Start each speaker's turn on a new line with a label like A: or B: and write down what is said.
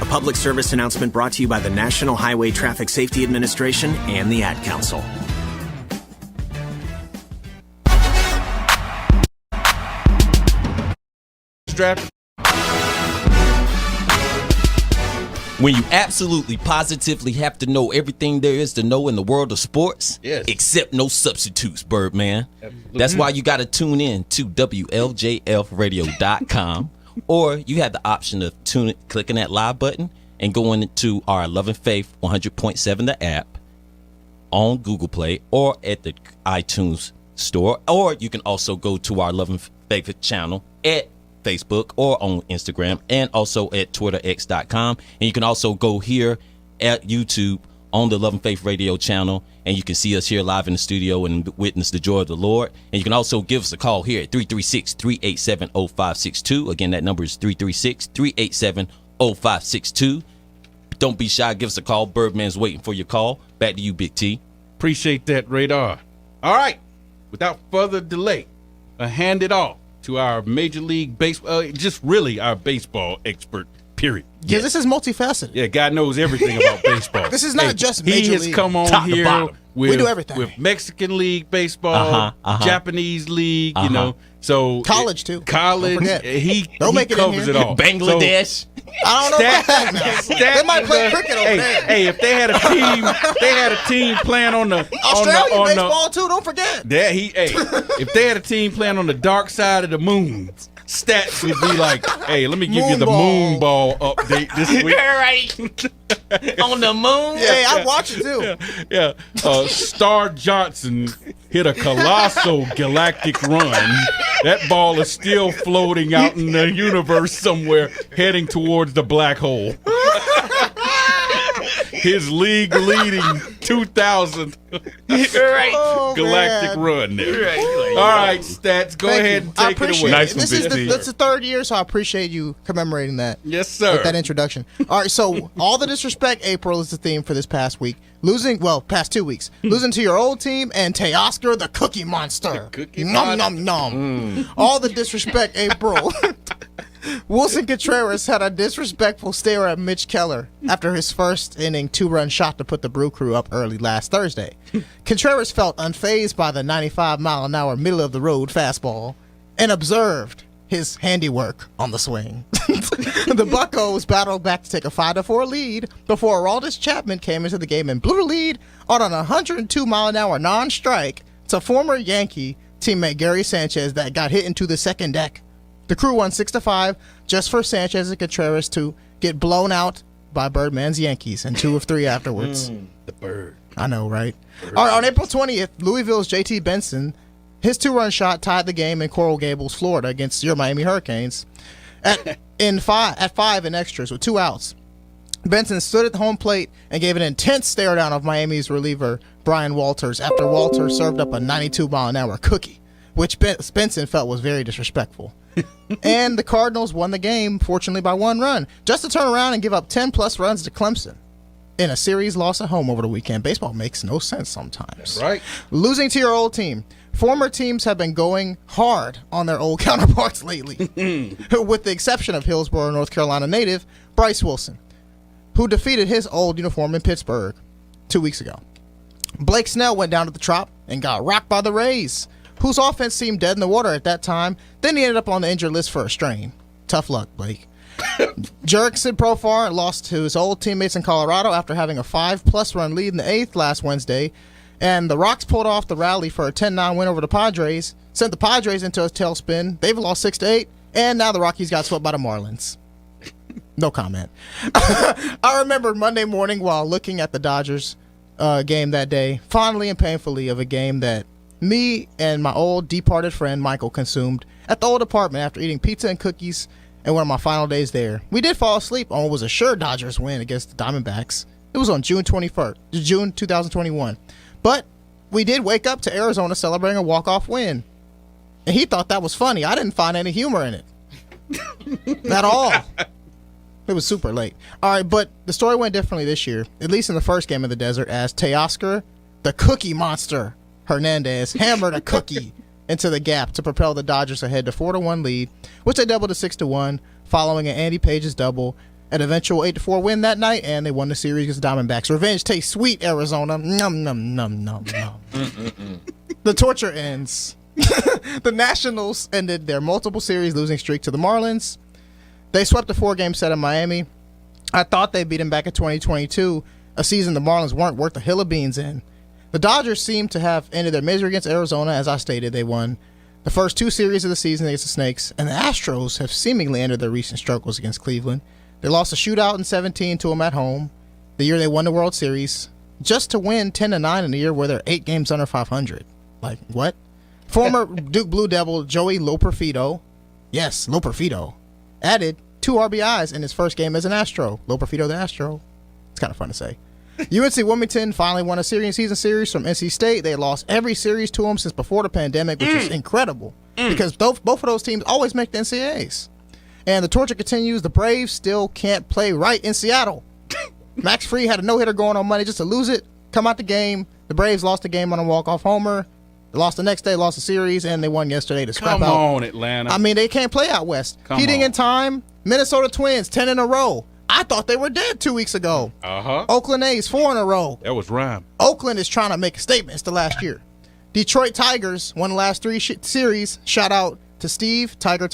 A: public service announcement brought to you by the National Highway Traffic Safety Administration and the Ad Council.
B: When you absolutely positively have to know everything there is to know in the world of sports,
C: yes,
B: except no substitutes, Birdman. Absolutely. That's why you got to tune in to WLJFradio.com, or you have the option of clicking that live button and going to our Love and Faith 100.7 the app on Google Play or at the iTunes store, or you can also go to our Love and Faith channel at Facebook or on Instagram, and also at twitterx.com. And you can also go here at YouTube on the Love and Faith Radio channel, and you can see us here live in the studio and witness the joy of the Lord. And you can also give us a call here at 336-387-0562. Again, that number is 336-387-0562. Don't be shy. Give us a call. Birdman's waiting for your call. Back to you, Big T.
C: Appreciate that, Radar. All right. Without further delay, I hand it off to our Major League Baseball, just really our baseball expert, period.
D: Yeah, this is multifaceted.
C: Yeah, God knows everything about baseball.
D: This is not just Major League.
C: He has come on here
D: we do everything.
C: With Mexican League baseball, Japanese League, you know. So
D: college too.
C: College. He covers it all.
B: Bangladesh.
D: So, I don't know about that now. They might play cricket over there.
C: Hey, if they had a team playing on the
D: Australian baseball too. Don't forget.
C: If they had a team playing on the dark side of the moon, stats would be like, hey, let me give you the moon ball update this week.
B: Right. On the moon?
D: Hey, I watch it too.
C: Yeah. Star Johnson hit a colossal galactic run. That ball is still floating out in the universe somewhere, heading towards the black hole. His league-leading 2000 galactic run there.
B: Right.
C: All right, Stats, go ahead and take it away.
D: Nice this is that's the third year, so I appreciate you commemorating that.
C: Yes, sir.
D: With that introduction. All right, so all the disrespect April is the theme for this past week. Past 2 weeks. Losing to your old team and Teoscar the Cookie Monster. Nom, nom, nom. All the disrespect April. Wilson Contreras had a disrespectful stare at Mitch Keller after his first inning 2-run shot to put the Brew Crew up early last Thursday. Contreras felt unfazed by the 95-mile-an-hour middle-of-the-road fastball and observed his handiwork on the swing. The Buccos battled back to take a 5-4 lead before Aroldis Chapman came into the game and blew the lead on an 102-mile-an-hour non-strike to former Yankee teammate Gary Sanchez that got hit into the second deck. The Crew won 6-5 just for Sanchez and Contreras to get blown out by Birdman's Yankees and 2 of 3 afterwards.
C: The bird.
D: I know, right? All right, on April 20th, Louisville's J.T. Benson, his 2-run shot tied the game in Coral Gables, Florida, against your Miami Hurricanes at 5 in extras with 2 outs. Benson stood at the home plate and gave an intense stare down of Miami's reliever Brian Walters after Walters served up a 92-mile-an-hour cookie, which Benson felt was very disrespectful. And the Cardinals won the game, fortunately by 1 run, just to turn around and give up 10-plus runs to Clemson in a series loss at home over the weekend. Baseball makes no sense sometimes.
C: That's right.
D: Losing to your old team. Former teams have been going hard on their old counterparts lately, with the exception of Hillsborough, North Carolina native Bryce Wilson, who defeated his old uniform in Pittsburgh 2 weeks ago. Blake Snell went down to the Trop and got rocked by the Rays, whose offense seemed dead in the water at that time. Then he ended up on the injured list for a strain. Tough luck, Blake. Jurickson Profar lost to his old teammates in Colorado after having a 5-plus run lead in the 8th last Wednesday. And the Rocks pulled off the rally for a 10-9 win over the Padres, sent the Padres into a tailspin. They've lost 6-8, and now the Rockies got swept by the Marlins. No comment. I remember Monday morning while looking at the Dodgers game that day, fondly and painfully, of a game that me and my old departed friend Michael consumed at the old apartment after eating pizza and cookies and one of my final days there. We did fall asleep on what was a sure Dodgers win against the Diamondbacks. It was on June 2021. But we did wake up to Arizona celebrating a walk-off win. And he thought that was funny. I didn't find any humor in it. At all. It was super late. All right, but the story went differently this year, at least in the first game of the desert, as Teoscar, the Cookie Monster, Hernandez hammered a cookie into the gap to propel the Dodgers ahead to 4-1 lead, which they doubled to 6-1 following an Andy Page's double an eventual 8-4 win that night, and they won the series against the Diamondbacks. Revenge tastes sweet, Arizona. Num, num, num, num, num. The torture ends. The Nationals ended their multiple series losing streak to the Marlins. They swept a 4-game set in Miami. I thought they beat them back in 2022, a season the Marlins weren't worth a hill of beans in. The Dodgers seem to have ended their misery against Arizona. As I stated, they won the first 2 series of the season against the Snakes, and the Astros have seemingly ended their recent struggles against Cleveland. They lost a shootout in 17 to them at home, the year they won the World Series, just to win 10-9 in a year where they're 8 games under 500. Like, what? Former Duke Blue Devil Joey Loperfido, yes, Loperfido, added 2 RBIs in his first game as an Astro. Loperfido the Astro. It's kind of fun to say. UNC Wilmington finally won a season series from NC State. They lost every series to them since before the pandemic, which is incredible because both of those teams always make the NCAAs. And the torture continues. The Braves still can't play right in Seattle. Max Fried had a no-hitter going on Monday just to lose it, come out the game. The Braves lost the game on a walk-off homer. They lost the next day, lost the series, and they won yesterday to scrap out.
C: Come on, Atlanta.
D: I mean, they can't play out west. Heating in time, Minnesota Twins, 10 in a row. I thought they were dead 2 weeks ago. Oakland A's, 4 in a row.
C: That was rhyme.
D: Oakland is trying to make a statement. It's the last year. Detroit Tigers won the last 3 series. Shout out to Steve, Tiger